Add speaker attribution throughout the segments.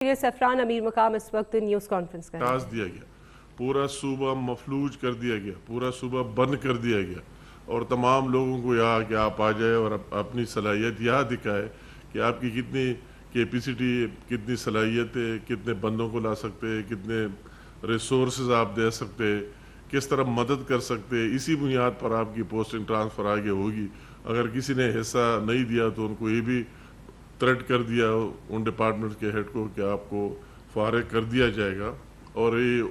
Speaker 1: سفران امیر مقام اس وقت news conference کر
Speaker 2: دیا گیا، پورا صوبہ مفلوج کر دیا گیا، پورا صوبہ بند کر دیا گیا، اور تمام لوگوں کو یہاں کہ آپ آ جائے اور اپنی صلاحیت یہاں دکھائے کہ آپ کی کتنی کیپیسٹی ہے، کتنی صلاحیت ہے، کتنے بندوں کو لا سکتے ہیں، کتنے ریسورسز آپ دے سکتے ہیں، کس طرح مدد کر سکتے ہیں۔ اسی بنیاد پر آپ کی پوسٹنگ ٹرانسفر آگے ہوگی۔ اگر کسی نے حصہ نہیں دیا تو ان کو یہ بھی تھریٹ کر دیا ان ڈپارٹمنٹ کے ہیڈ کو کہ آپ کو فارغ کر دیا جائے گا۔ اور یہ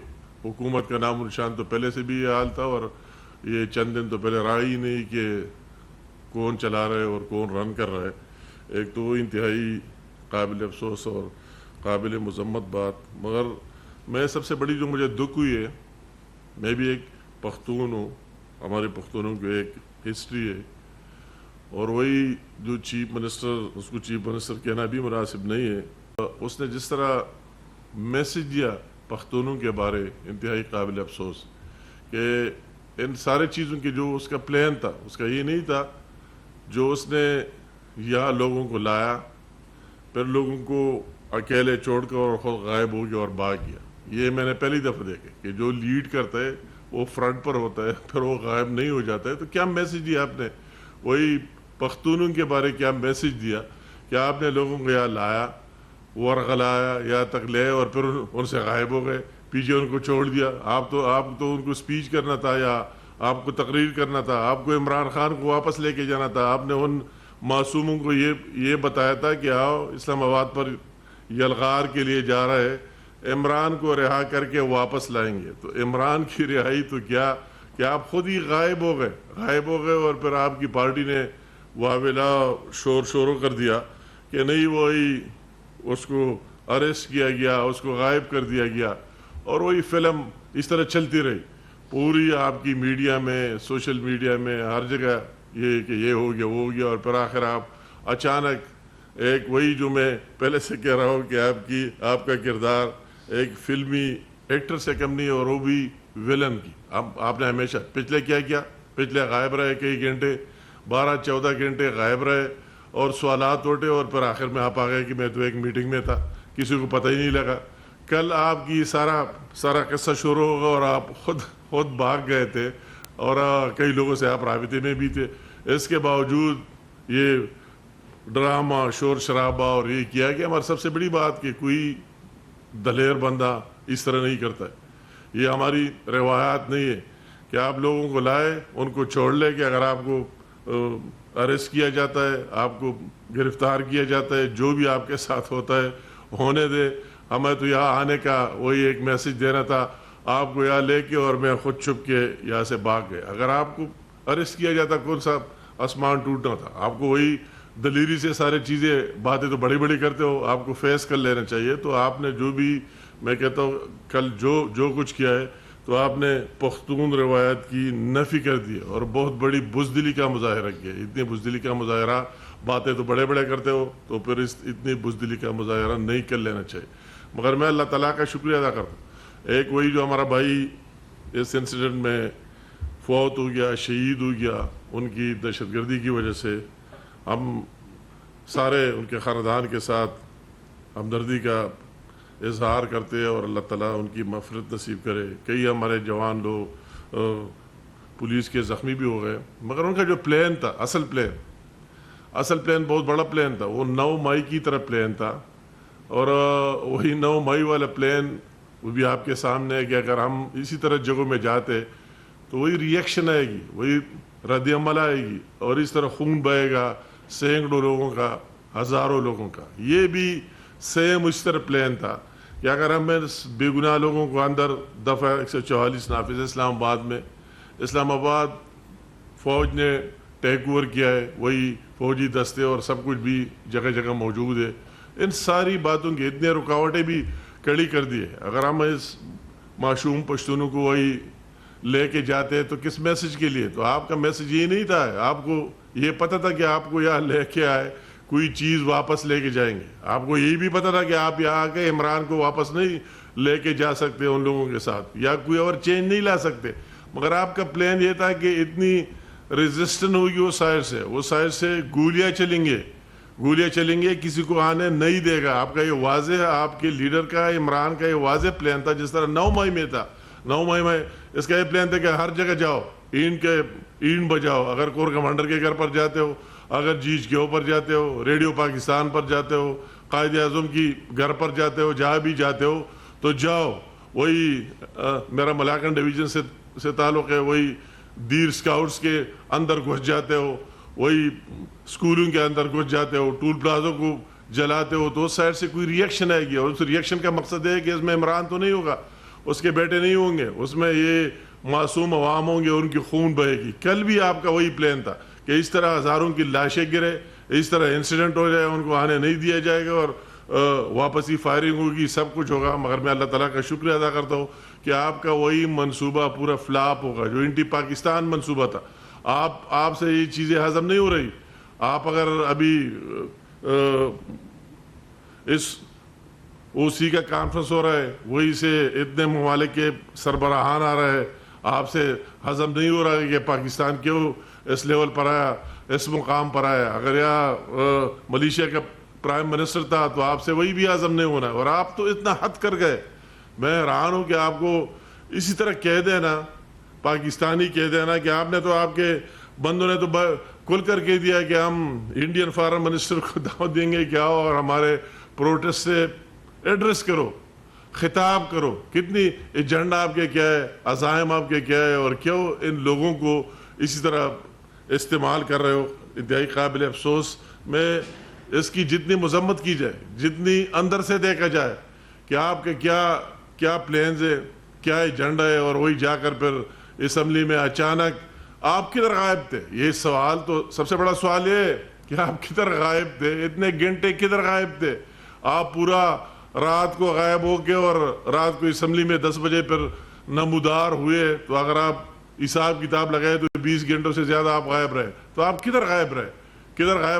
Speaker 2: حکومت کا نام و نشان تو پہلے سے بھی یہ حال تھا، اور یہ چند دن تو پہلے رہا ہی نہیں کہ کون چلا رہا ہے اور کون رن کر رہا ہے۔ ایک تو وہ انتہائی قابل افسوس اور قابل مذمت بات۔ مگر میں سب سے بڑی جو مجھے دکھ ہوئی ہے، میں بھی ایک پختون ہوں، ہمارے پختونوں کی ایک ہسٹری ہے، اور وہی جو چیف منسٹر، اس کو چیف منسٹر کہنا بھی مناسب نہیں ہے، اس نے جس طرح میسج دیا پختونوں کے بارے، انتہائی قابل افسوس کہ ان سارے چیزوں کی جو اس کا پلان تھا، اس کا یہ نہیں تھا جو اس نے یہاں لوگوں کو لایا، پھر لوگوں کو اکیلے چھوڑ کر اور خود غائب ہو گیا اور بھاگ گیا۔ یہ میں نے پہلی دفعہ دیکھا کہ جو لیڈ کرتا ہے وہ فرنٹ پر ہوتا ہے، پھر وہ غائب نہیں ہو جاتا ہے۔ تو کیا میسج دیا آپ نے؟ وہی پختونوں کے بارے کیا میسج دیا کہ آپ نے لوگوں کو یہاں لایا، ورغلایا، یہاں تک لے، اور پھر ان سے غائب ہو گئے، پیچھے ان کو چھوڑ دیا۔ آپ تو ان کو سپیچ کرنا تھا، یا آپ کو تقریر کرنا تھا، آپ کو عمران خان کو واپس لے کے جانا تھا۔ آپ نے ان معصوموں کو یہ بتایا تھا کہ آؤ اسلام آباد پر یلغار کے لیے جا رہا ہے، عمران کو رہا کر کے واپس لائیں گے۔ تو عمران کی رہائی تو کیا کہ آپ خود ہی غائب ہو گئے، اور پھر آپ کی پارٹی نے واویلا شورو کر دیا کہ نہیں، وہی اس کو اریسٹ کیا گیا، اس کو غائب کر دیا گیا، اور وہی فلم اس طرح چلتی رہی پوری آپ کی میڈیا میں، سوشل میڈیا میں، ہر جگہ یہ کہ یہ ہو گیا، وہ ہو گیا، اور پھر آخر آپ اچانک ایک وہی جو میں پہلے سے کہہ رہا ہوں کہ آپ کا کردار ایک فلمی ایکٹر سے کم نہیں، اور وہ بھی ویلن کی۔ آپ نے ہمیشہ پچھلے غائب رہے کئی گھنٹے، 12-14 گھنٹے غائب رہے، اور سوالات اٹھے، اور پھر آخر میں آپ آ گئے کہ میں تو ایک میٹنگ میں تھا، کسی کو پتہ ہی نہیں لگا۔ کل آپ کی سارا قصہ شروع ہوگا، اور آپ خود بھاگ گئے تھے، اور کئی لوگوں سے آپ رابطے میں بھی تھے۔ اس کے باوجود یہ ڈرامہ، شور شرابہ اور یہ کیا کہ ہماری سب سے بڑی بات کہ کوئی دلیر بندہ اس طرح نہیں کرتا ہے۔ یہ ہماری روایات نہیں ہے کہ آپ لوگوں کو لائے، ان کو چھوڑ لے کہ اگر آپ کو اریسٹ کیا جاتا ہے، آپ کو گرفتار کیا جاتا ہے، جو بھی آپ کے ساتھ ہوتا ہے ہونے دے۔ ہمیں تو یہاں آنے کا وہی ایک میسج دینا تھا آپ کو یہاں لے کے، اور میں خود چھپ کے یہاں سے بھاگ گئے۔ اگر آپ کو اریسٹ کیا جاتا، کون سا آسمان ٹوٹنا تھا؟ آپ کو وہی دلیری سے سارے باتیں تو بڑی بڑی کرتے ہو، آپ کو فیس کر لینا چاہیے۔ تو آپ نے جو بھی، میں کہتا ہوں کل جو کچھ کیا ہے، تو آپ نے پختون روایت کی نفی کر دی، اور بہت بڑی بزدلی کا مظاہرہ کیا۔ اتنی بزدلی کا مظاہرہ، باتیں تو بڑے کرتے ہو، تو پھر اتنی بزدلی کا مظاہرہ نہیں کر لینا چاہیے۔ مگر میں اللہ تعالیٰ کا شکریہ ادا کرتا ہوں، ایک وہی جو ہمارا بھائی اس انسیڈنٹ میں فوت ہو گیا، شہید ہو گیا، ان کی دہشت گردی کی وجہ سے، ہم سارے ان کے خاندان کے ساتھ ہمدردی کا اظہار کرتے ہیں، اور اللہ تعالیٰ ان کی مغفرت نصیب کرے۔ کئی ہمارے جوان لوگ پولیس کے زخمی بھی ہو گئے، مگر ان کا جو پلان تھا، اصل پلان بہت بڑا پلان تھا، وہ 9 مئی کی طرح پلان تھا، اور وہی 9 مئی والا پلان وہ بھی آپ کے سامنے ہے کہ اگر ہم اسی طرح جگہوں میں جاتے تو وہی ری ایکشن آئے گی، وہی رد عمل آئے گی، اور اس طرح خون بہے گا، سینکڑوں لوگوں کا، ہزاروں لوگوں کا۔ یہ بھی سیم اس طرح پلان تھا کہ اگر ہم بے گناہ لوگوں کو اندر دفعہ 144 نافذ اسلام آباد فوج نے ٹیک اوور کیا ہے، وہی فوجی دستے اور سب کچھ بھی جگہ جگہ موجود ہے۔ ان ساری باتوں کی اتنی رکاوٹیں بھی کڑی کر دی ہے۔ اگر ہم اس معصوم پشتونوں کو وہی لے کے جاتے تو کس میسج کے لیے؟ تو آپ کا میسج یہ نہیں تھا، آپ کو یہ پتہ تھا کہ آپ کو یہاں لے کے آئے کوئی چیز واپس لے کے جائیں گے، آپ کو یہی بھی پتہ تھا کہ آپ یہاں آ کے عمران کو واپس نہیں لے کے جا سکتے ان لوگوں کے ساتھ، یا کوئی اور چینج نہیں لا سکتے، مگر آپ کا پلان یہ تھا کہ اتنی ریزسٹن ہوگی وہ سائر سے گولیاں چلیں گے، گولیاں چلیں گے, کسی کو آنے نہیں دے گا. آپ کا یہ واضح, آپ کے لیڈر کا, عمران کا یہ واضح پلان تھا, جس طرح 9 مئی میں تھا. 9 مئی میں اس کا یہ پلان تھا کہ ہر جگہ جاؤ, اینٹ بجاؤ. اگر کور کمانڈر کے گھر پر جاتے ہو, اگر جیچ کے اوپر جاتے ہو, ریڈیو پاکستان پر جاتے ہو, قائد اعظم کی گھر پر جاتے ہو, جہاں بھی جاتے ہو تو جاؤ. وہی میرا ملاکنڈ ڈویژن سے تعلق ہے, وہی دیر اسکاؤٹس کے اندر گھس جاتے ہو, وہی اسکولوں کے اندر گھس جاتے ہو, ٹول پلازوں کو جلاتے ہو, تو اس سائڈ سے کوئی ریئیکشن آئے گی. اور اس ریئیکشن کا مقصد ہے کہ اس میں عمران تو نہیں ہوگا, اس کے بیٹے نہیں ہوں گے, اس میں یہ معصوم عوام ہوں گے اور ان کی خون بہے گی. کل بھی آپ کا وہی پلان تھا کہ اس طرح ہزاروں کی لاشیں گرے, اس طرح انسیڈنٹ ہو جائے, ان کو آنے نہیں دیا جائے گا اور واپسی فائرنگ ہوگی, سب کچھ ہوگا. مگر میں اللہ تعالیٰ کا شکریہ ادا کرتا ہوں کہ آپ کا وہی منصوبہ پورا فلاپ ہوگا جو انٹی پاکستان منصوبہ تھا. آپ سے یہ چیزیں ہضم نہیں ہو رہی. آپ اگر ابھی اس اوسی کا کانفرنس ہو رہا ہے, وہی سے اتنے ممالک کے سربراہان آ رہے ہیں, آپ سے ہضم نہیں ہو رہا ہے کہ پاکستان کیوں اس لیول پر آیا, اس مقام پر آیا. اگر یا ملیشیا کا پرائم منسٹر تھا تو آپ سے وہی بھی ہضم نہیں ہونا, اور آپ تو اتنا حد کر گئے. میں حیران ہوں کہ آپ کو اسی طرح کہہ دینا, پاکستانی کہہ دینا کہ آپ نے تو, آپ کے بندوں نے تو کھل کر کہہ دیا کہ ہم انڈین فارن منسٹر کو دعوت دیں گے کہ آؤ اور ہمارے پروٹیسٹ سے ایڈریس کرو, خطاب کرو. کتنی ایجنڈا آپ کے کیا ہے, عزائم آپ کے کیا ہے, اور کیوں ان لوگوں کو اسی طرح استعمال کر رہے ہو. انتہائی قابل افسوس. میں اس کی جتنی مذمت کی جائے, جتنی اندر سے دیکھا جائے کہ آپ کے کیا پلانز ہے, کیا ایجنڈا ہے, اور وہی جا کر پھر اسمبلی میں اچانک آپ کدھر غائب تھے. یہ سوال تو سب سے بڑا سوال یہ ہے کہ آپ کدھر غائب تھے, اتنے گھنٹے کدھر غائب تھے. آپ پورا رات کو غائب ہو کے اور رات کو اسمبلی میں 10 بجے پھر نمودار ہوئے, تو اگر آپ حساب کتاب لگائے تو 20 گھنٹوں سے زیادہ آپ غائب رہے. تو آپ کدھر غائب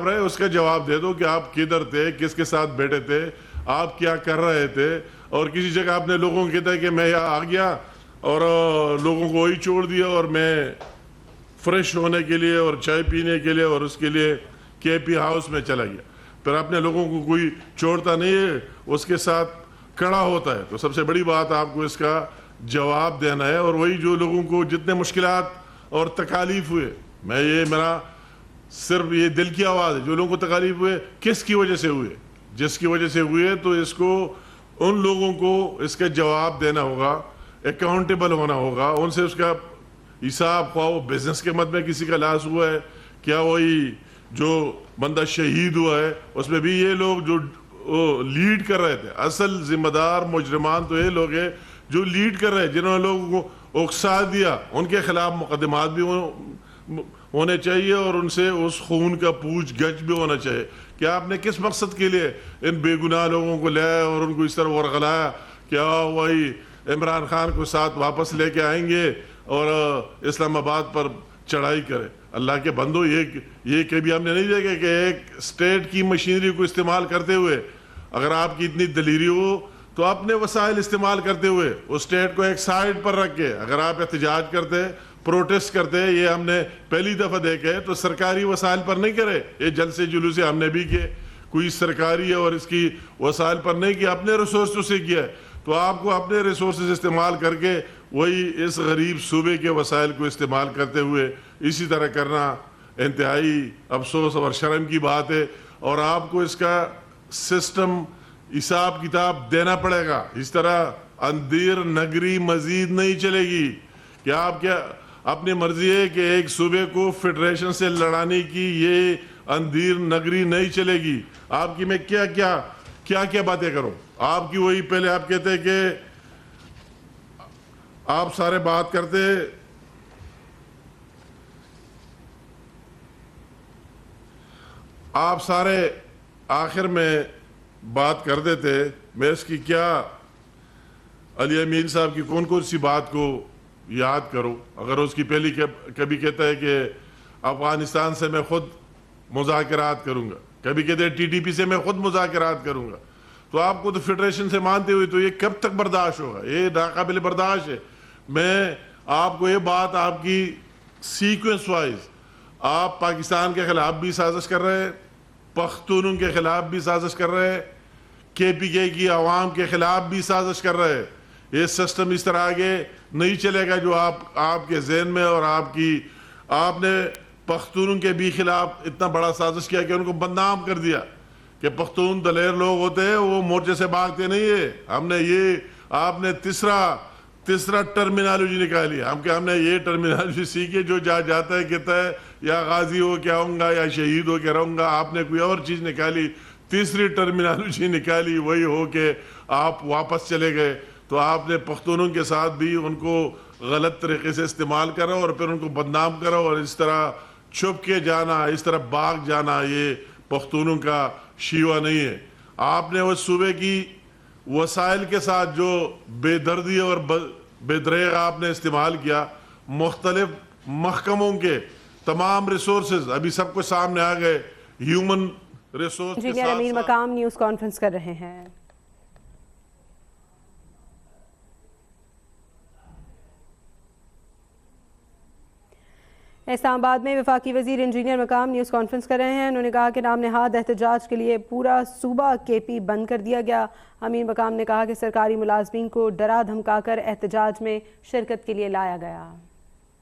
Speaker 2: رہے, اس کا جواب دے دو کہ آپ کدھر تھے, کس کے ساتھ بیٹھے تھے, آپ کیا کر رہے تھے. اور کسی جگہ آپ نے لوگوں کو کہتا ہے کہ میں یہاں آ گیا اور لوگوں کو وہی چھوڑ دیا, اور میں فریش ہونے کے لیے اور چائے پینے کے لیے اور اس کے لیے کے پی ہاؤس میں چلا گیا. پھر اپنے لوگوں کو کوئی چھوڑتا نہیں ہے, اس کے ساتھ کھڑا ہوتا ہے. تو سب سے بڑی بات آپ کو اس کا جواب دینا ہے. اور وہی جو لوگوں کو جتنے مشکلات اور تکالیف ہوئے, میرا صرف یہ دل کی آواز ہے, جو لوگوں کو تکالیف ہوئے کس کی وجہ سے ہوئے, جس کی وجہ سے ہوئے, تو اس کو ان لوگوں کو اس کا جواب دینا ہوگا, اکاؤنٹیبل ہونا ہوگا. ان سے اس کا حساب, خواہ وہ بزنس کے مد میں کسی کا لاس ہوا ہے, کیا وہی جو بندہ شہید ہوا ہے اس میں بھی یہ لوگ جو لیڈ کر رہے تھے, اصل ذمہ دار مجرمان تو یہ لوگ ہیں جو لیڈ کر رہے ہیں, جنہوں نے لوگوں کو اکسا دیا. ان کے خلاف مقدمات بھی ہونے چاہیے, اور ان سے اس خون کا پوچھ گچھ بھی ہونا چاہیے کہ آپ نے کس مقصد کے لیے ان بے گناہ لوگوں کو لیا اور ان کو اس طرح ورغلایا. کیا وہی عمران خان کو ساتھ واپس لے کے آئیں گے اور اسلام آباد پر چڑھائی کرے. اللہ کے بندو, یہ کبھی ہم نے نہیں دیکھا کہ ایک اسٹیٹ کی مشینری کو استعمال کرتے ہوئے, اگر آپ کی اتنی دلیری ہو تو اپنے وسائل استعمال کرتے ہوئے اس اسٹیٹ کو ایک سائڈ پر رکھ کے اگر آپ احتجاج کرتے, پروٹیسٹ کرتے, یہ ہم نے پہلی دفعہ دیکھے, تو سرکاری وسائل پر نہیں کرے. یہ جلسے جلوسے ہم نے بھی کیے, کوئی سرکاری اور اس کی وسائل پر نہیں کیا, اپنے ریسورسوں سے کیا ہے. تو آپ کو اپنے ریسورسز استعمال کر کے وہی اس غریب صوبے کے وسائل کو استعمال کرتے ہوئے اسی طرح کرنا انتہائی افسوس اور شرم کی بات ہے. اور آپ کو اس کا سسٹم حساب کتاب دینا پڑے گا. اس طرح اندھیر نگری مزید نہیں چلے گی کہ آپ کیا اپنی مرضی ہے کہ ایک صوبے کو فیڈریشن سے لڑانے کی یہ اندھیر نگری نہیں چلے گی. آپ کی میں کیا باتیں کروں. آپ کی وہی پہلے آپ کہتے کہ آپ سارے بات کرتے, آپ سارے آخر میں بات کر دیتے. میں اس کی کیا علی امین صاحب کی کون سی بات کو یاد کروں. اگر اس کی پہلی کبھی کہتا ہے کہ افغانستان سے میں خود مذاکرات کروں گا, کبھی کہتے ہیں TTP سے میں خود مذاکرات کروں گا, تو آپ کو تو فیڈریشن سے مانتے ہوئے تو یہ کب تک برداشت ہوگا. یہ ناقابل برداشت ہے. میں آپ کو یہ بات, آپ کی سیکوینس وائز آپ پاکستان کے خلاف بھی سازش کر رہے ہیں, پختونوں کے خلاف بھی سازش کر رہے ہیں, کے پی کے کی عوام کے خلاف بھی سازش کر رہے ہیں. یہ سسٹم اس طرح آگے نہیں چلے گا جو آپ کے ذہن میں, اور آپ نے پختونوں کے بھی خلاف اتنا بڑا سازش کیا کہ ان کو بدنام کر دیا کہ پختون دلیر لوگ ہوتے ہیں, وہ مورچے سے بھاگتے نہیں ہے. آپ نے تیسرا ٹرمینالوجی نکالی. ہم نے یہ ٹرمینالوجی سیکھی, جو جاتا ہے کہتا ہے یا غازی ہو کے آؤں گا یا شہید ہو کے رہوں گا. آپ نے کوئی اور چیز نکالی, تیسری ٹرمینالوجی نکالی, وہی ہو کہ آپ واپس چلے گئے. تو آپ نے پختونوں کے ساتھ بھی ان کو غلط طریقے سے استعمال کرا اور پھر ان کو بدنام کرا, اور اس طرح چھپ کے جانا, اس طرح بھاگ جانا, یہ پختونوں کا شیوا نہیں ہے. آپ نے اس صوبے کی وسائل کے ساتھ جو بے دردی اور بے دریغ آپ نے استعمال کیا, مختلف محکموں کے تمام ریسورسز ابھی سب کو سامنے آ گئے, ہیومن ریسورس کے
Speaker 1: انجینئر امیر مقام نیوز کانفرنس کر رہے ہیں. اسلام آباد میں وفاقی وزیر انجینئر مقام نیوز کانفرنس کر رہے ہیں. انہوں نے کہا کہ نام نہاد احتجاج کے لیے پورا صوبہ کے پی بند کر دیا گیا. امیر مقام نے کہا کہ سرکاری ملازمین کو ڈرا دھمکا کر احتجاج میں شرکت کے لیے لایا گیا.